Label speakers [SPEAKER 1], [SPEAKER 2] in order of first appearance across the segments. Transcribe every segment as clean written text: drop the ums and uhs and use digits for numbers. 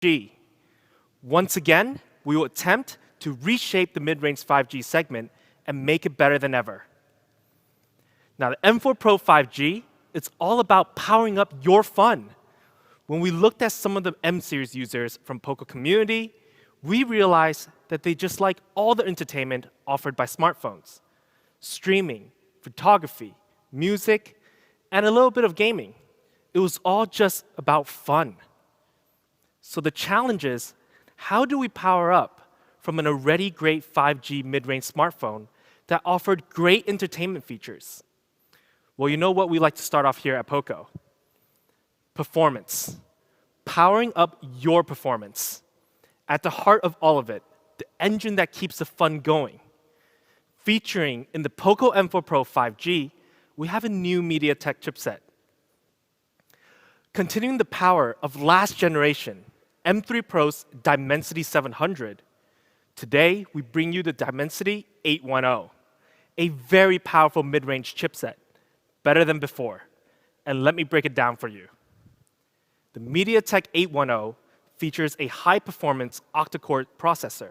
[SPEAKER 1] 5G. Once again, we will attempt to reshape the mid-range 5G segment and make it better than ever. Now, the M4 Pro 5G, it's all about powering up your fun. When we looked at some of the M-series users from Poco community, we realized that they just like all the entertainment offered by smartphones. Streaming, photography, music, and a little bit of gaming. It was all just about fun. So the challenge is, how do we power up from an already great 5G mid-range smartphone that offered great entertainment features? Well, you know what we like to start off here at Poco? Performance. Powering up your performance. At the heart of all of it, the engine that keeps the fun going. Featuring in the Poco M4 Pro 5G, we have a new MediaTek chipset. Continuing the power of last generation, M3 Pro's Dimensity 700, today we bring you the Dimensity 810, a very powerful mid-range chipset, better than before. And let me break it down for you. The MediaTek 810 features a high-performance octa-core processor,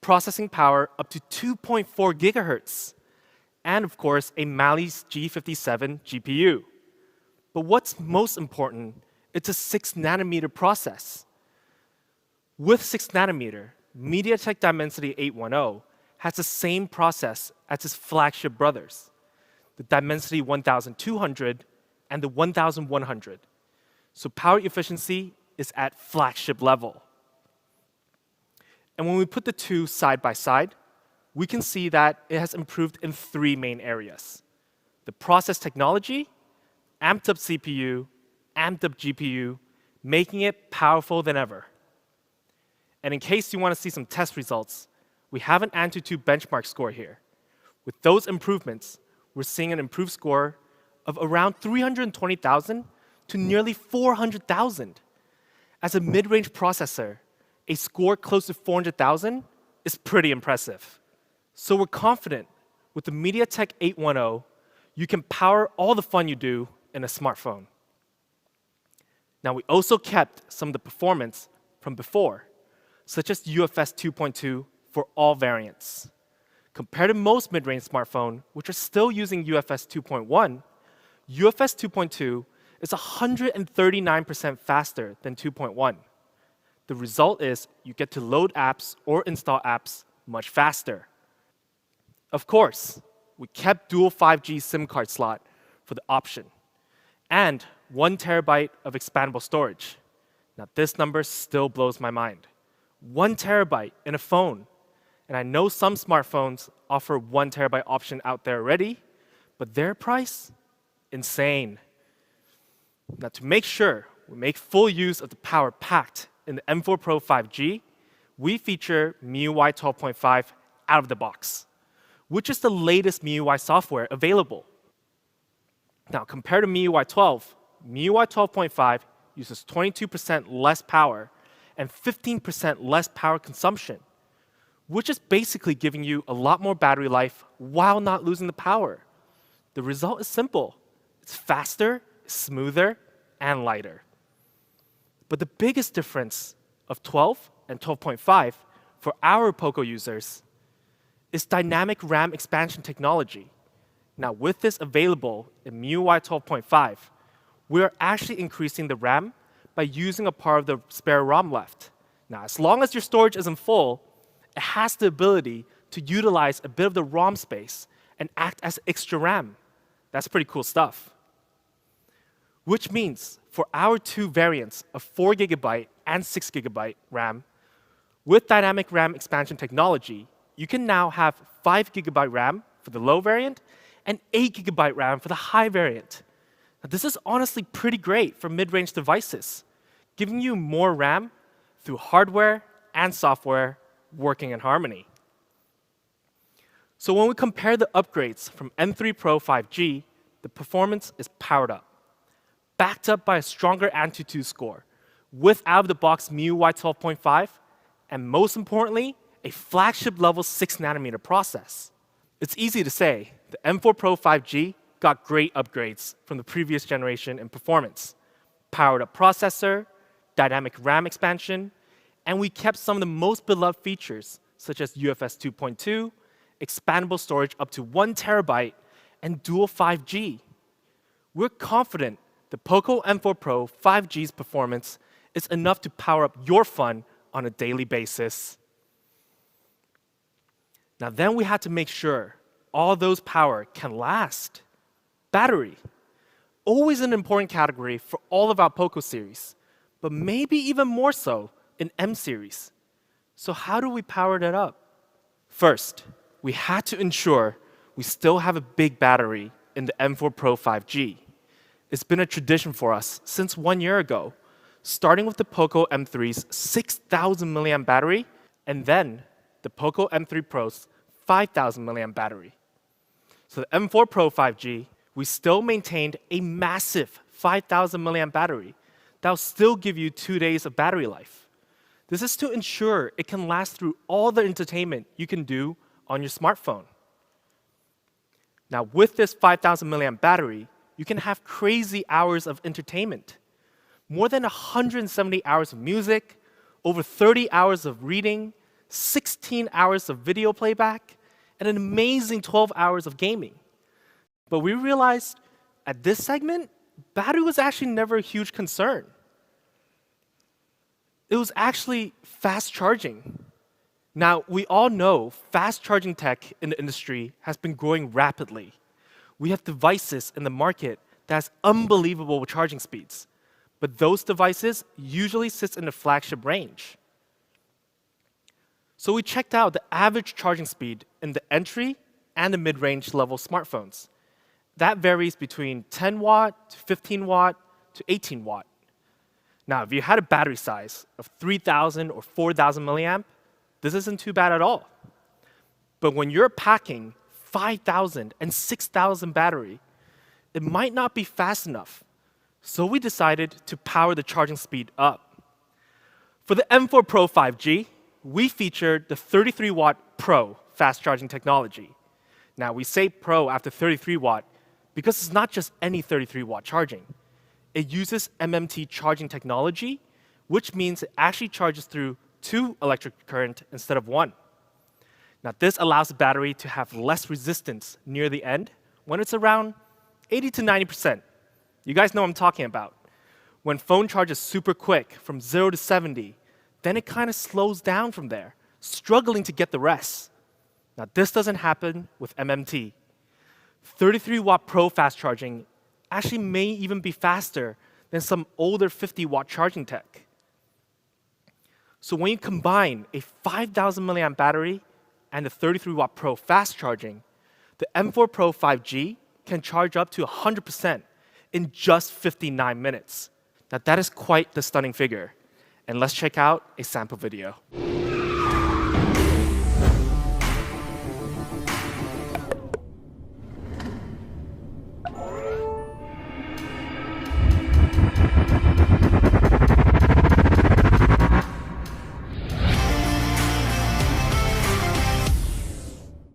[SPEAKER 1] processing power up to 2.4 gigahertz, and of course, a Mali's G57 GPU. But what's most important, it's a 6-nanometer process. With 6-nanometer, MediaTek Dimensity 810 has the same process as its flagship brothers, the Dimensity 1200 and the 1100. So power efficiency is at flagship level. And when we put the two side by side, we can see that it has improved in 3 main areas. The process technology, amped up CPU, amped up GPU, making it powerful than ever. And in case you want to see some test results, we have an Antutu benchmark score here. With those improvements, we're seeing an improved score of around 320,000 to nearly 400,000. As a mid-range processor, a score close to 400,000 is pretty impressive. So we're confident with the MediaTek 810, you can power all the fun you do in a smartphone. Now, we also kept some of the performance from before, such as UFS 2.2 for all variants. Compared to most mid-range smartphones, which are still using UFS 2.1, UFS 2.2 is 139% faster than 2.1. The result is you get to load apps or install apps much faster. Of course, we kept dual 5G SIM card slot for the option, and 1 terabyte of expandable storage. Now, this number still blows my mind. 1 terabyte in a phone. And I know some smartphones offer 1 terabyte option out there already, but their price, insane. Now, to make sure we make full use of the power packed in the M4 Pro 5G, we feature MIUI 12.5 out of the box, which is the latest MIUI software available. Now, compared to MIUI 12, MIUI 12.5 uses 22% less power and 15% less power consumption, which is basically giving you a lot more battery life while not losing the power. The result is simple. It's faster, smoother, and lighter. But the biggest difference of 12 and 12.5 for our Poco users is dynamic RAM expansion technology. Now, with this available in MIUI 12.5, we're actually increasing the RAM by using a part of the spare ROM left. Now, as long as your storage isn't full, it has the ability to utilize a bit of the ROM space and act as extra RAM. That's pretty cool stuff. Which means for our 2 variants of 4 GB and 6 GB RAM, with dynamic RAM expansion technology, you can now have 5 GB RAM for the low variant and 8 GB RAM for the high variant. Now, this is honestly pretty great for mid-range devices, giving you more RAM through hardware and software working in harmony. So when we compare the upgrades from M3 Pro 5G, the performance is powered up, backed up by a stronger Antutu score, with out-of-the-box MIUI 12.5, and most importantly, a flagship-level 6-nanometer process. It's easy to say, the M4 Pro 5G got great upgrades from the previous generation in performance. Powered-up processor, dynamic RAM expansion, and we kept some of the most beloved features, such as UFS 2.2, expandable storage up to 1 terabyte, and dual 5G. We're confident the Poco M4 Pro 5G's performance is enough to power up your fun on a daily basis. Now then we had to make sure all those power can last. Battery. Always an important category for all of our Poco series, but maybe even more so in M series. So how do we power that up? First, we had to ensure we still have a big battery in the M4 Pro 5G. It's been a tradition for us since 1 year ago, starting with the Poco M3's 6,000 milliamp battery, and then the Poco M3 Pro's 5,000 milliamp battery. So the M4 Pro 5G, we still maintained a massive 5,000 milliamp battery that will still give you 2 days of battery life. This is to ensure it can last through all the entertainment you can do on your smartphone. Now with this 5,000 milliamp battery, you can have crazy hours of entertainment. More than 170 hours of music, over 30 hours of reading, 16 hours of video playback, and an amazing 12 hours of gaming. But we realized at this segment, battery was actually never a huge concern. It was actually fast charging. Now, we all know fast charging tech in the industry has been growing rapidly. We have devices in the market that has unbelievable charging speeds, but those devices usually sit in the flagship range. So we checked out the average charging speed in the entry and the mid-range level smartphones. That varies between 10 watt to 15 watt to 18 watt. Now, if you had a battery size of 3,000 or 4,000 milliamp, this isn't too bad at all. But when you're packing 5,000 and 6,000 battery, it might not be fast enough. So we decided to power the charging speed up. For the M4 Pro 5G, we featured the 33 watt Pro fast charging technology. Now, we say Pro after 33 watt because it's not just any 33 watt charging. It uses MMT charging technology, which means it actually charges through 2 electric current instead of 1. Now, this allows the battery to have less resistance near the end when it's around 80 to 90%. You guys know what I'm talking about. When phone charges super quick from 0 to 70, then it kind of slows down from there, struggling to get the rest. Now, this doesn't happen with MMT. 33 watt Pro fast charging actually may even be faster than some older 50 watt charging tech. So when you combine a 5,000 milliamp battery and the 33 watt Pro fast charging, the M4 Pro 5G can charge up to 100% in just 59 minutes. Now that is quite the stunning figure. And let's check out a sample video.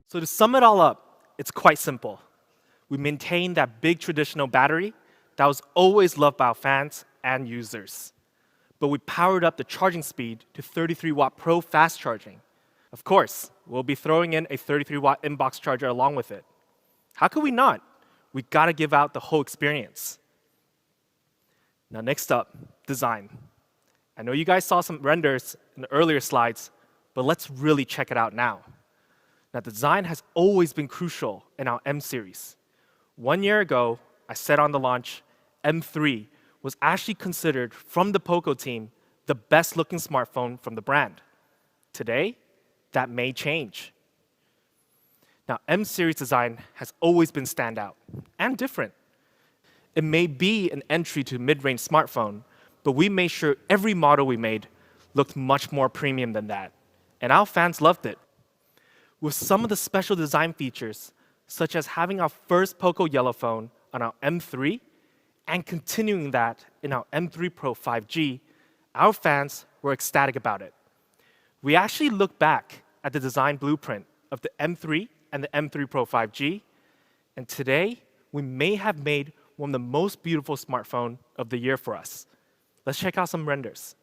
[SPEAKER 1] So to sum it all up, it's quite simple. We maintain that big traditional battery that was always loved by our fans and users. But we powered up the charging speed to 33 watt Pro fast charging. Of course, we'll be throwing in a 33 watt inbox charger along with it. How could we not? We gotta give out the whole experience. Now next up, design. I know you guys saw some renders in the earlier slides, but let's really check it out now. Now, design has always been crucial in our M series. 1 year ago, I said on the launch, M3 was actually considered from the Poco team the best looking smartphone from the brand. Today, that may change. Now, M series design has always been standout and different. It may be an entry to mid-range smartphone, but we made sure every model we made looked much more premium than that. And our fans loved it. With some of the special design features, such as having our first Poco yellow phone on our M3 and continuing that in our M3 Pro 5G, our fans were ecstatic about it. We actually looked back at the design blueprint of the M3 and the M3 Pro 5G, and today we may have made one of the most beautiful smartphones of the year for us. Let's check out some renders.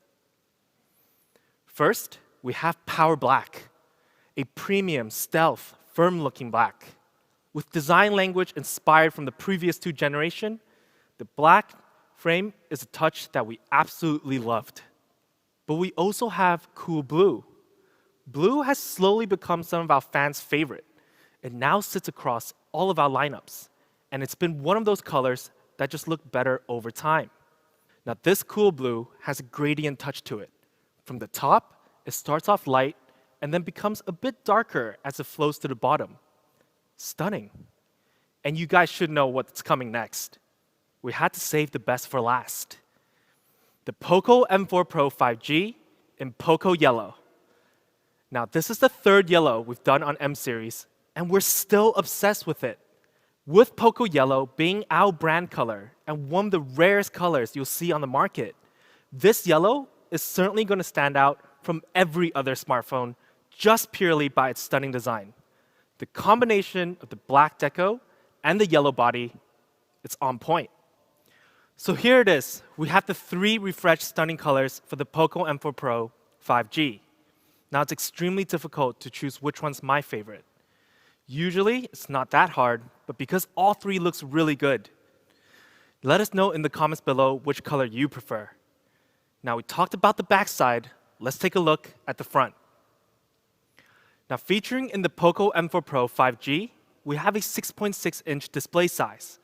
[SPEAKER 1] First, we have Power Black, a premium, stealth, firm-looking black. With design language inspired from the previous two generations, the black frame is a touch that we absolutely loved. But we also have Cool Blue. Blue has slowly become some of our fans' favorite. It now sits across all of our lineups, and it's been one of those colors that just look better over time. Now, this Cool Blue has a gradient touch to it. From the top, it starts off light and then becomes a bit darker as it flows to the bottom. Stunning. And you guys should know what's coming next. We had to save the best for last. The Poco M4 Pro 5G in Poco Yellow. Now, this is the third yellow we've done on M series, and we're still obsessed with it. With Poco Yellow being our brand color and one of the rarest colors you'll see on the market, this yellow is certainly going to stand out from every other smartphone just purely by its stunning design. The combination of the black deco and the yellow body, it's on point. So here it is. We have the three refreshed stunning colors for the Poco M4 Pro 5G. Now, it's extremely difficult to choose which one's my favorite. Usually, it's not that hard, but because all three looks really good. Let us know in the comments below which color you prefer. Now, we talked about the backside. Let's take a look at the front. Now, featuring in the Poco M4 Pro 5G, we have a 6.6-inch display size,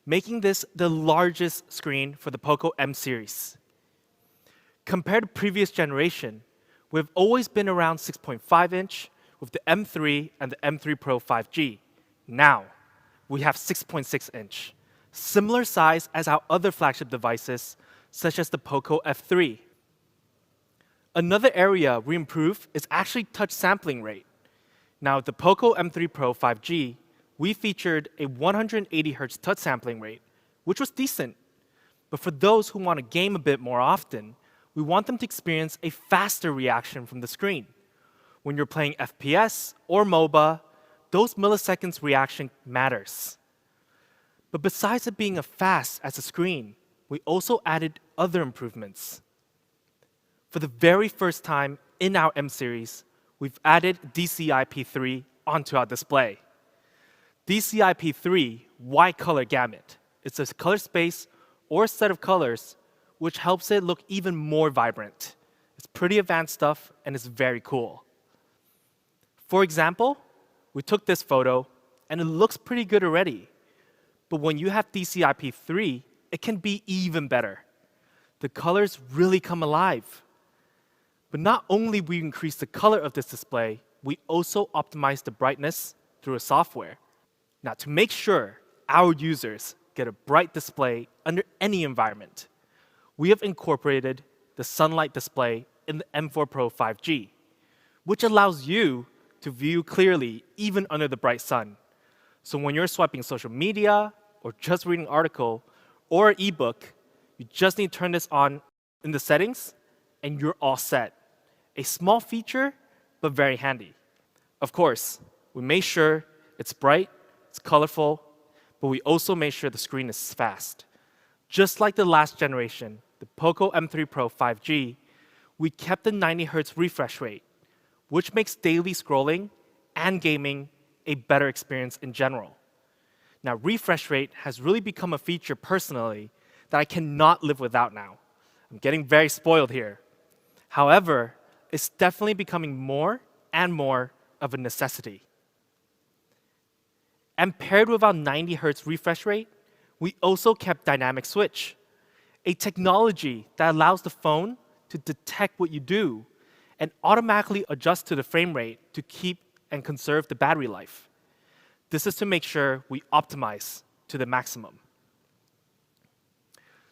[SPEAKER 1] making this the largest screen for the Poco M series. Compared to previous generation, we've always been around 6.5-inch with the M3 and the M3 Pro 5G. Now, we have 6.6-inch, similar size as our other flagship devices, such as the Poco F3. Another area we improved is actually touch sampling rate. Now, with the Poco M3 Pro 5G, we featured a 180 Hz touch sampling rate, which was decent. But for those who want to game a bit more often, we want them to experience a faster reaction from the screen. When you're playing FPS or MOBA, those milliseconds reaction matters. But besides it being as fast as a screen, we also added other improvements. For the very first time in our M series, we've added DCI-P3 onto our display. DCI-P3 wide color gamut. It's a color space or set of colors which helps it look even more vibrant. It's pretty advanced stuff and it's very cool. For example, we took this photo and it looks pretty good already. But when you have DCI-P3, it can be even better. The colors really come alive. But not only we increase the color of this display, we also optimize the brightness through a software. Now, to make sure our users get a bright display under any environment, we have incorporated the sunlight display in the M4 Pro 5G, which allows you to view clearly even under the bright sun. So when you're swiping social media or just reading an article or an ebook, you just need to turn this on in the settings and you're all set. A small feature, but very handy. Of course, we made sure it's bright, it's colorful, but we also made sure the screen is fast. Just like the last generation, the Poco M3 Pro 5G, we kept the 90 Hz refresh rate, which makes daily scrolling and gaming a better experience in general. Now, refresh rate has really become a feature personally that I cannot live without now. I'm getting very spoiled here. However, it's definitely becoming more and more of a necessity. And paired with our 90 Hz refresh rate, we also kept dynamic switch, a technology that allows the phone to detect what you do and automatically adjust to the frame rate to keep and conserve the battery life. This is to make sure we optimize to the maximum.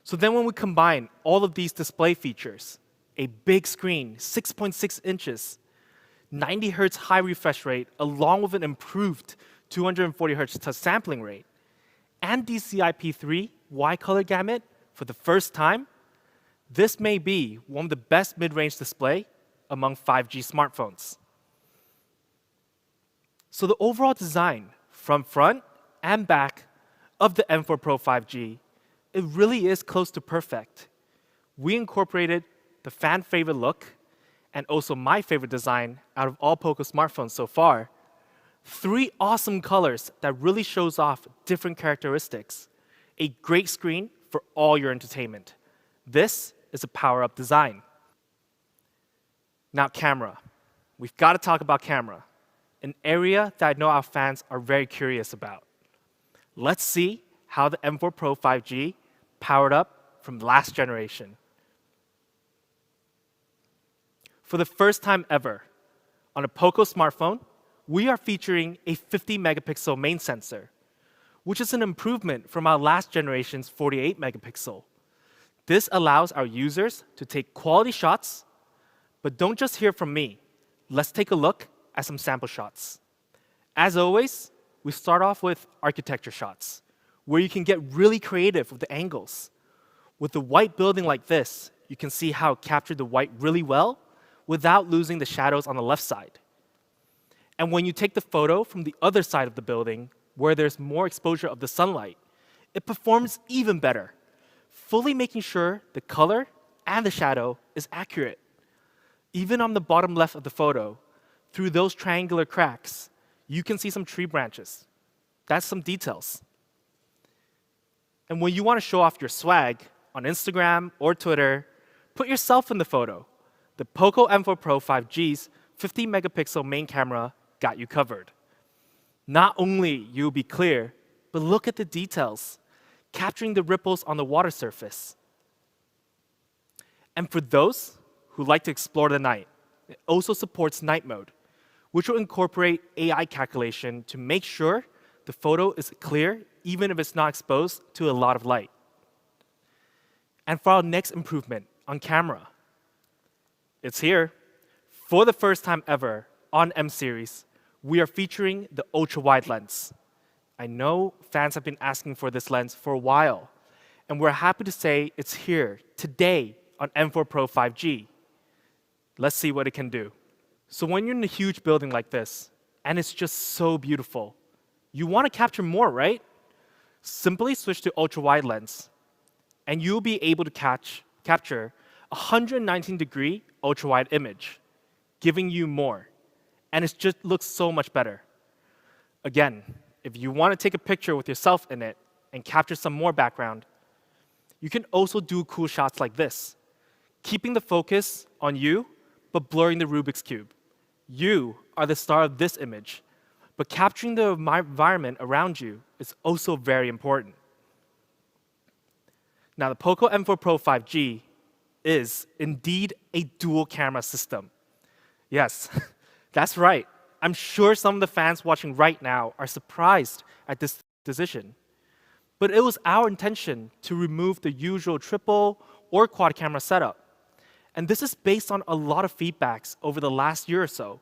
[SPEAKER 1] So then when we combine all of these display features, a big screen, 6.6 inches, 90 Hz high refresh rate, along with an improved 240 Hz touch sampling rate, and DCI-P3 wide color gamut for the first time, this may be one of the best mid-range display among 5G smartphones. So the overall design from front and back of the M4 Pro 5G, it really is close to perfect. We incorporated the fan favorite look and also my favorite design out of all Poco smartphones so far, 3 awesome colors that really shows off different characteristics. A great screen for all your entertainment. This is a power-up design. Now camera. We've got to talk about camera, an area that I know our fans are very curious about. Let's see how the M4 Pro 5G powered up from last generation. For the first time ever, on a Poco smartphone, we are featuring a 50 megapixel main sensor, which is an improvement from our last generation's 48 megapixel. This allows our users to take quality shots, but don't just hear from me. Let's take a look at some sample shots. As always, we start off with architecture shots, where you can get really creative with the angles. With a white building like this, you can see how it captured the white really well without losing the shadows on the left side. And when you take the photo from the other side of the building, where there's more exposure of the sunlight, it performs even better, fully making sure the color and the shadow is accurate. Even on the bottom left of the photo, through those triangular cracks, you can see some tree branches. That's some details. And when you want to show off your swag on Instagram or Twitter, put yourself in the photo. The Poco M4 Pro 5G's 50 megapixel main camera got you covered. Not only you'll be clear, but look at the details, capturing the ripples on the water surface. And for those who like to explore the night, it also supports night mode, which will incorporate AI calculation to make sure the photo is clear even if it's not exposed to a lot of light. And for our next improvement on camera, it's here. For the first time ever on M series, we are featuring the ultra-wide lens. I know fans have been asking for this lens for a while, and we're happy to say it's here today on M4 Pro 5G. Let's see what it can do. So when you're in a huge building like this, and it's just so beautiful, you want to capture more, right? Simply switch to ultra-wide lens, and you'll be able to capture a 119-degree ultra-wide image, giving you more. And it just looks so much better. Again, if you want to take a picture with yourself in it and capture some more background, you can also do cool shots like this, keeping the focus on you, but blurring the Rubik's Cube. You are the star of this image, but capturing the environment around you is also very important. Now, the Poco M4 Pro 5G is indeed a dual camera system. Yes, that's right. I'm sure some of the fans watching right now are surprised at this decision. But it was our intention to remove the usual triple or quad camera setup. And this is based on a lot of feedbacks over the last year or so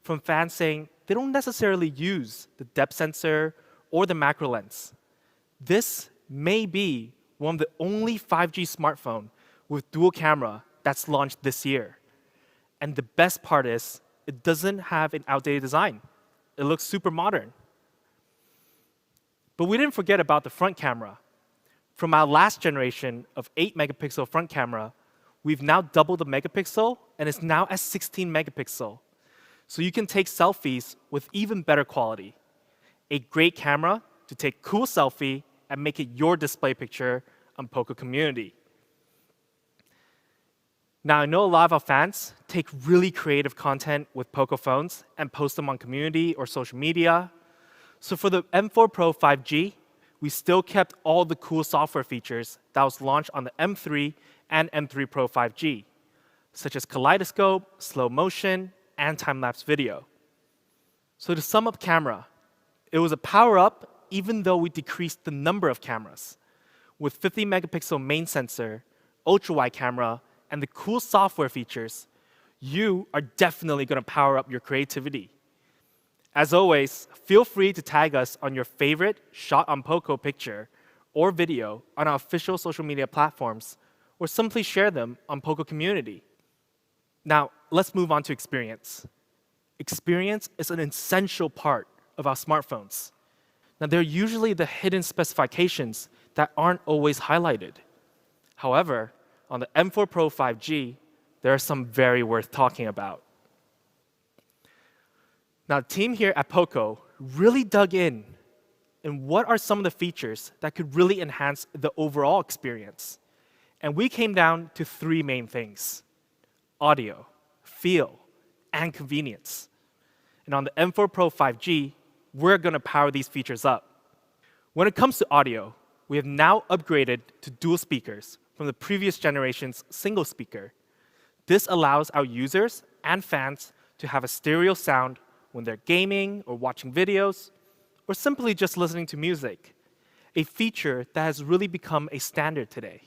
[SPEAKER 1] from fans saying they don't necessarily use the depth sensor or the macro lens. This may be one of the only 5G smartphone with dual camera that's launched this year. And the best part is, it doesn't have an outdated design. It looks super modern. But we didn't forget about the front camera. From our last generation of 8 megapixel front camera, we've now doubled the megapixel, and it's now at 16 megapixel. So you can take selfies with even better quality. A great camera to take cool selfie and make it your display picture on Poco community. Now, I know a lot of our fans take really creative content with Poco phones and post them on community or social media. So for the M4 Pro 5G, we still kept all the cool software features that was launched on the M3 and M3 Pro 5G, such as kaleidoscope, slow motion, and time-lapse video. So to sum up camera, it was a power-up even though we decreased the number of cameras. With 50 megapixel main sensor, ultra-wide camera, and the cool software features, you are definitely going to power up your creativity. As always, feel free to tag us on your favorite shot on Poco picture or video on our official social media platforms, or simply share them on Poco community. Now, let's move on to experience. Experience is an essential part of our smartphones. Now, they're usually the hidden specifications that aren't always highlighted. However, on the M4 Pro 5G, there are some very worth talking about. Now, the team here at Poco really dug in what are some of the features that could really enhance the overall experience. And we came down to three main things: audio, feel, and convenience. And on the M4 Pro 5G, we're going to power these features up. When it comes to audio, we have now upgraded to dual speakers from the previous generation's single speaker. This allows our users and fans to have a stereo sound when they're gaming or watching videos, or simply just listening to music, a feature that has really become a standard today.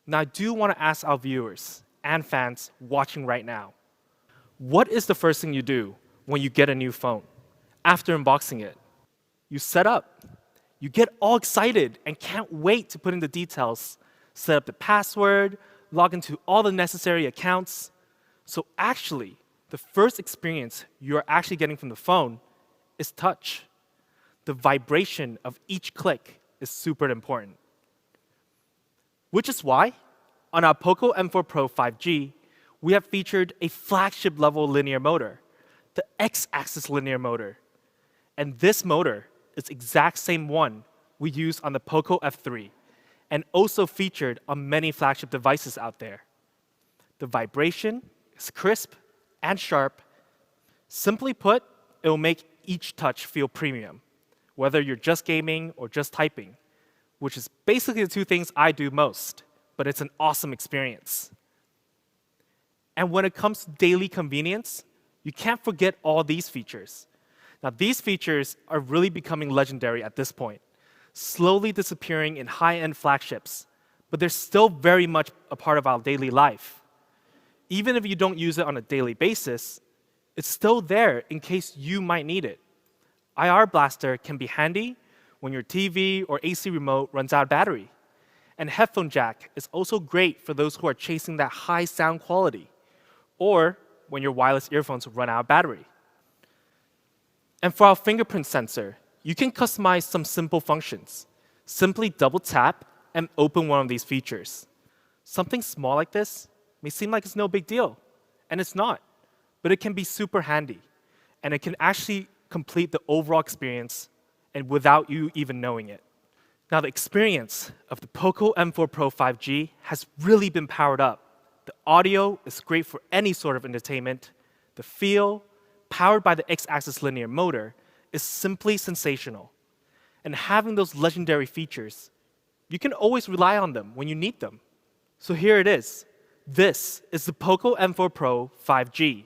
[SPEAKER 1] Now, I do want to ask our viewers and fans watching right now, what is the first thing you do when you get a new phone? After unboxing it, you set up. You get all excited and can't wait to put in the details, set up the password, log into all the necessary accounts. So actually, the first experience you're actually getting from the phone is touch. The vibration of each click is super important. Which is why, on our Poco M4 Pro 5G, we have featured a flagship-level linear motor, the X-axis linear motor. And this motor is the exact same one we use on the Poco F3, and also featured on many flagship devices out there. The vibration is crisp and sharp. Simply put, it will make each touch feel premium, whether you're just gaming or just typing, which is basically the two things I do most, but it's an awesome experience. And when it comes to daily convenience, you can't forget all these features. Now, these features are really becoming legendary at this point, slowly disappearing in high-end flagships, but they're still very much a part of our daily life. Even if you don't use it on a daily basis, it's still there in case you might need it. IR Blaster can be handy when your TV or AC remote runs out of battery. And headphone jack is also great for those who are chasing that high sound quality, or when your wireless earphones run out of battery. And for our fingerprint sensor, you can customize some simple functions. Simply double tap and open one of these features. Something small like this may seem like it's no big deal, and it's not, but it can be super handy, and it can actually complete the overall experience and without you even knowing it. Now, the experience of the Poco M4 Pro 5G has really been powered up. The audio is great for any sort of entertainment. The feel, powered by the X-axis linear motor, is simply sensational. And having those legendary features, you can always rely on them when you need them. So here it is. This is the Poco M4 Pro 5G,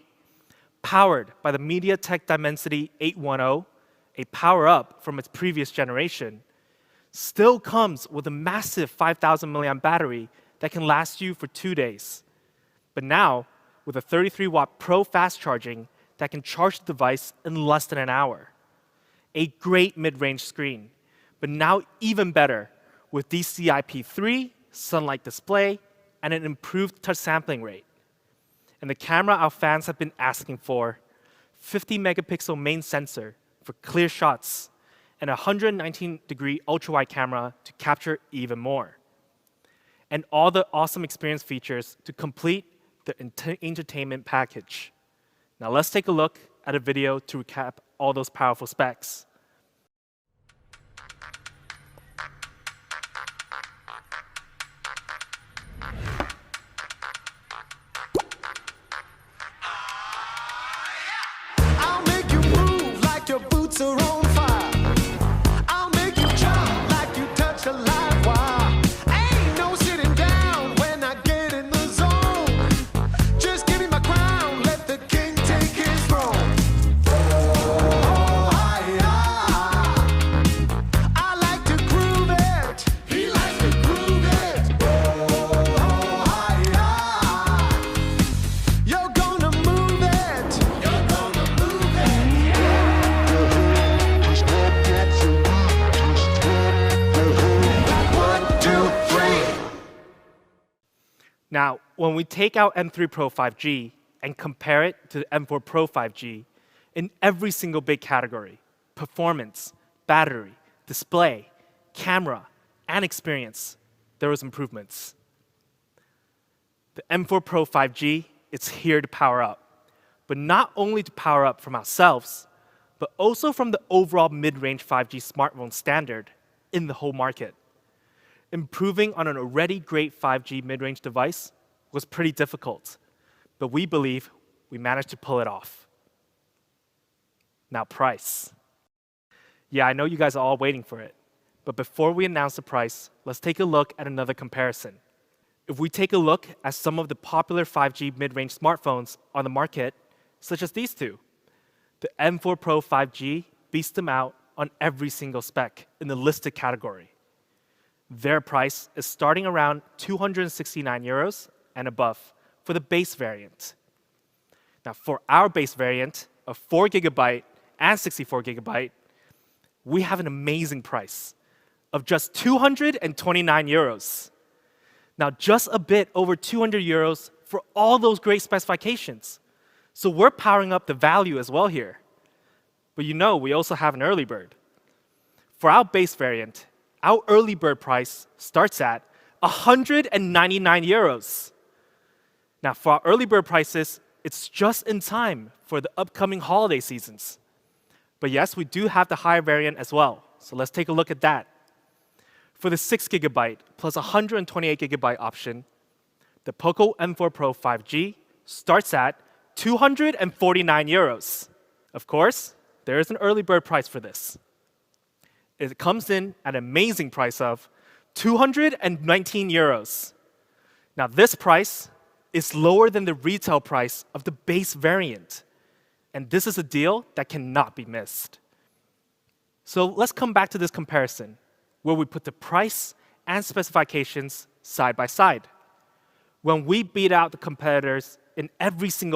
[SPEAKER 1] powered by the MediaTek Dimensity 810, a power-up from its previous generation. Still comes with a massive 5,000 milliamp battery that can last you for 2 days. But now, with a 33-watt Pro fast charging that can charge the device in less than an hour. A great mid-range screen, but now even better with DCI-P3, sunlight display, and an improved touch sampling rate. And the camera our fans have been asking for, 50 megapixel main sensor for clear shots, and a 119-degree ultra-wide camera to capture even more. And all the awesome experience features to complete the entertainment package. Now let's take a look at a video to recap all those powerful specs.
[SPEAKER 2] I'll make you move like your boots are on fire. I'll make you jump like you touch a live wire. Ain't no sitting down when I get in the zone. Just give me my crown, let the king take his throne. Oh, I like to groove it. He likes to groove it. Oh, you're gonna move it. You're gonna move it. 1, 2, 3.
[SPEAKER 1] Now, when we take out M3 Pro 5G and compare it to the M4 Pro 5G, in every single big category, performance, battery, display, camera, and experience, there was improvements. The M4 Pro 5G, it's here to power up. But not only to power up from ourselves, but also from the overall mid-range 5G smartphone standard in the whole market. Improving on an already great 5G mid-range device was pretty difficult, but we believe we managed to pull it off. Now, price. Yeah, I know you guys are all waiting for it, but before we announce the price, let's take a look at another comparison. If we take a look at some of the popular 5G mid-range smartphones on the market, such as these two, the M4 Pro 5G beats them out on every single spec in the listed category. Their price is starting around 269 euros and above for the base variant. Now, for our base variant of 4 GB and 64 GB, we have an amazing price of just 229 euros. Now, just a bit over 200 euros for all those great specifications. So we're powering up the value as well here. But you know, we also have an early bird. For our base variant, our early bird price starts at 199 euros. Now, for our early bird prices, it's just in time for the upcoming holiday seasons. But yes, we do have the higher variant as well. So let's take a look at that. For the 6 GB plus 128 GB option, the Poco M4 Pro 5G starts at 249 euros. Of course, there is an early bird price for this. It comes in at an amazing price of 219 euros. Now, this price is lower than the retail price of the base variant. And this is a deal that cannot be missed. So let's come back to this comparison, where we put the price and specifications side by side. When we beat out the competitors in every single